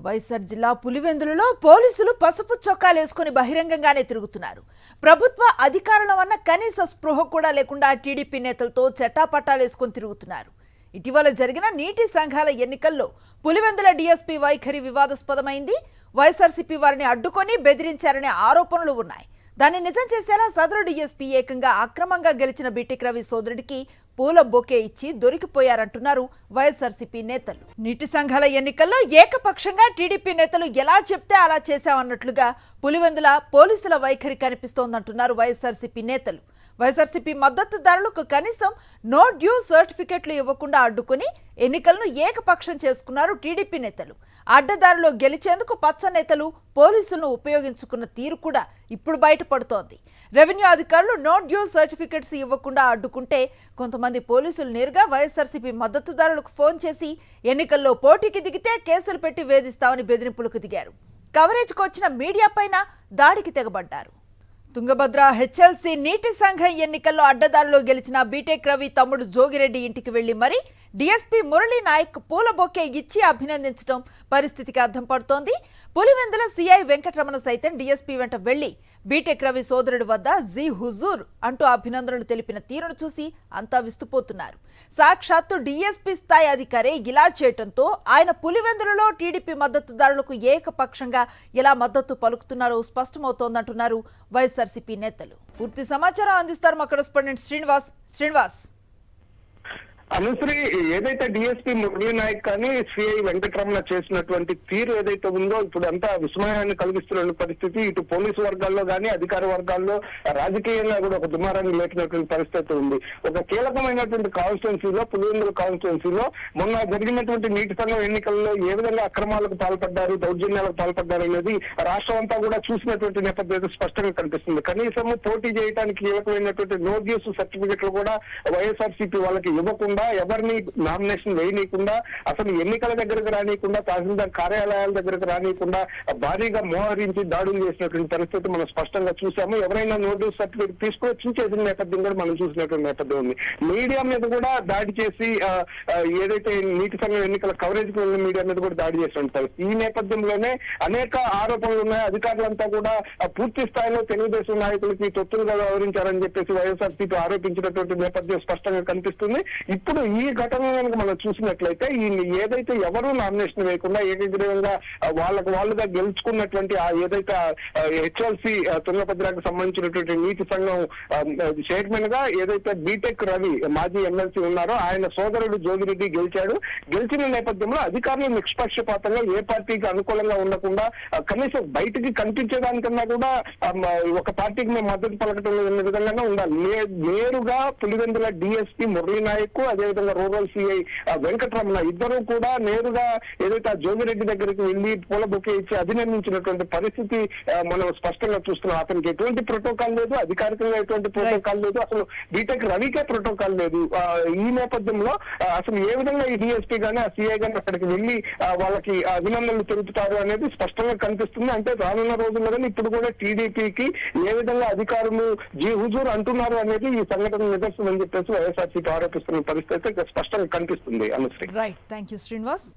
వైఎస్ఆర్ జిల్లా పులివెందులలో పోలీసులు పసుపు చొక్కాలేసుకుని బహిరంగంగానే తిరుగుతున్నారు. ప్రభుత్వ అధికారుల వల్ల కనీస స్పృహ కూడా లేకుండా టీడీపీ నేతలతో చట్టాపట్టాలేసుకుని తిరుగుతున్నారు. ఇటీవల జరిగిన నీటి సంఘాల ఎన్నికల్లో పులివెందుల డీఎస్పీ వైఖరి వివాదాస్పదమైంది. వైఎస్ఆర్సీపీ వారిని అడ్డుకొని బెదిరించారనే ఆరోపణలు ఉన్నాయి. దాన్ని నిజం చేసేలా సదరు డీఎస్పీ ఏకంగా అక్రమంగా గెలిచిన బీటెక్ రవి సోదరుడికి పూల బొకే ఇచ్చి దొరికిపోయారంటున్నారు వైఎస్ఆర్సీపీ నేతలు. నీటి సంఘాల ఎన్నికల్లో ఏకపక్షంగా టీడీపీ నేతలు ఎలా చెప్తే అలా చేశామన్నట్లుగా పులివెందుల పోలీసుల వైఖరి కనిపిస్తోందంటున్నారు వైఎస్ఆర్సీపీ నేతలు. వైఎస్ఆర్సీపీ మద్దతుదారులకు కనీసం నో డ్యూ సర్టిఫికెట్లు ఇవ్వకుండా అడ్డుకుని ఎన్నికలను ఏకపక్షం చేసుకున్నారు టీడీపీ నేతలు. అడ్డదారిలో గెలిచేందుకు పచ్చ నేతలు పోలీసులను ఉపయోగించుకున్న తీరు కూడా ఇప్పుడు బయటపడుతోంది. రెవెన్యూ అధికారులు నో డ్యూ సర్టిఫికెట్స్ ఇవ్వకుండా అడ్డుకుంటే కొంతమంది పోలీసులు నేరుగా వైఎస్ఆర్సీపీ మద్దతుదారులకు ఫోన్ చేసి ఎన్నికల్లో పోటీకి దిగితే కేసులు పెట్టి వేధిస్తామని బెదిరింపులకు దిగారు. కవరేజ్కి వచ్చిన మీడియా పైన దాడికి తెగబడ్డారు. తుంగభద్ర హెచ్ఎల్సీ నీటి సంఘం ఎన్నికల్లో అడ్డదారిలో గెలిచిన బీటెక్ రవి తమ్ముడు జోగిరెడ్డి ఇంటికి వెళ్లి మరి డీఎస్పీ మురళీ నాయక్ పూల బొకే ఇచ్చి అభినందించడం పరిస్థితికి అర్థం పడుతోంది. పులివెందుల సిఐ వెంకటరమణ సైతం డీఎస్పీ వెంట వెళ్లి బీటెక్ రవి సోదరుడి వద్ద జీ హుజూర్ అంటూ అభినందనలు తెలిపిన తీరును చూసి అంతా విస్తుపోతున్నారు. సాక్షాత్తు డీఎస్పీ స్థాయి అధికారే ఇలా చేయటంతో ఆయన పులివెందులలో టీడీపీ మద్దతుదారులకు ఏకపక్షంగా ఎలా మద్దతు పలుకుతున్నారో స్పష్టమవుతోందంటున్నారు వైఎస్ఆర్సీపీ నేతలు. పూర్తి సమాచారం అందిస్తారు మా కరెస్పాండెంట్ శ్రీనివాస్. అనుశ్రీ, ఏదైతే డిఎస్పీ మురళీ నాయక్ కానీ సిఐ వెంకటరమణ చేసినటువంటి తీరు ఏదైతే ఉందో ఇప్పుడు అంతా విస్మయాన్ని కలిగిస్తున్న పరిస్థితి. ఇటు పోలీసు వర్గాల్లో కానీ అధికార వర్గాల్లో రాజకీయంగా కూడా ఒక దుమారాన్ని లేపినటువంటి పరిస్థితి ఉంది. ఒక కీలకమైనటువంటి కాన్స్టిట్యున్సీలో, పులివెందుల కాన్స్టిట్యున్సీలో మొన్న జరిగినటువంటి నీటి సంఘం ఎన్నికల్లో ఏ విధంగా అక్రమాలకు పాల్పడ్డారు, దౌర్జన్యాలకు పాల్పడ్డారు అనేది రాష్ట్రం అంతా కూడా చూసినటువంటి నేపథ్యం స్పష్టంగా కనిపిస్తుంది. కనీసం పోటీ చేయడానికి కీలకమైనటువంటి నో డ్యూస్ సర్టిఫికెట్లు కూడా వైఎస్ఆర్సీపీ వాళ్ళకి ఇవ్వకుండా, ఎవరిని నామినేషన్ వేయనీయకుండా, అసలు ఎన్నికల దగ్గరకు రానియకుండా, తహసీల్దార్ కార్యాలయాల దగ్గరకు రానియకుండా భారీగా మోహరించి దాడులు చేసినటువంటి పరిస్థితి మనం స్పష్టంగా చూసాము. ఎవరైనా నోటీస్ సర్టిఫికేట్ తీసుకుని చూసేసిన నేపథ్యం కూడా మనం చూసినటువంటి నేపథ్యం ఉంది. మీడియా మీద కూడా దాడి చేసి ఏదైతే నీటి సంఘం ఎన్నికల కవరేజ్ వెళ్ళిన మీడియా మీద కూడా దాడి చేసినటువంటి పరిస్థితి. ఈ నేపథ్యంలోనే అనేక ఆరోపణలు ఉన్నాయి. అధికారులంతా కూడా పూర్తి స్థాయిలో తెలుగుదేశం నాయకులకి తొత్తులుగా వ్యవహరించారని చెప్పేసి వైఎస్ఆర్సీపీ ఆరోపించినటువంటి నేపథ్యం స్పష్టంగా కనిపిస్తుంది. ఇప్పుడు ఈ ఘటన కనుక మనం చూసినట్లయితే ఏదైతే ఎవరు నామినేషన్ వేయకుండా ఏకగ్రీవంగా వాళ్ళుగా గెలుచుకున్నటువంటి ఏదైతే హెచ్ఎల్సీ తుంగభద్రకు సంబంధించినటువంటి నీటి సంఘం చైర్మన్ గా ఏదైతే బీటెక్ రవి మాజీ ఎమ్మెల్సీ ఉన్నారో ఆయన సోదరుడు జోగిరెడ్డి గెలిచాడు. గెలిచిన నేపథ్యంలో అధికారులు నిష్పక్షపాతంగా ఏ పార్టీకి అనుకూలంగా ఉండకుండా కనీసం బయటికి కనిపించేదానికన్నా కూడా ఒక పార్టీకి మేము మద్దతు పలకటం లేని విధంగానే ఉండాలి. నేరుగా పులివెందుల డిఎస్పీ మురళీ నాయక్, అదేవిధంగా రూరల్ సిఐ వెంకటరమణ ఇద్దరు కూడా నేరుగా ఏదైతే ఆ జోగిరెడ్డి దగ్గరికి వెళ్లి పూల బొకే ఇచ్చి అభినందించినటువంటి పరిస్థితి మనం స్పష్టంగా చూస్తున్నాం. అతనికి ఎటువంటి ప్రోటోకాల్ లేదు, అధికారికంగా ఎటువంటి ప్రోటోకాల్ లేదు, అసలు బీటెక్ రవికే ప్రోటోకాల్ లేదు. ఈ నేపథ్యంలో అసలు ఏ విధంగా ఈ డిఎస్పీ గానీ ఆ సిఐ గానీ అక్కడికి వెళ్లి వాళ్ళకి అభినందనలు తెలుపుతారు అనేది స్పష్టంగా కనిపిస్తుంది. అంటే రానున్న రోజుల్లో కానీ ఇప్పుడు కూడా టీడీపీకి ఏ విధంగా అధికారులు జీ హుజూర్ అంటున్నారు అనేది ఈ సంఘటన నిదర్శనం అని చెప్పేసి వైఎస్ఆర్సీపీ ఆరోపిస్తున్న పరిస్థితి స్పష్టంగా కనిపిస్తుంది. Anusri, right, thank you Srinivas.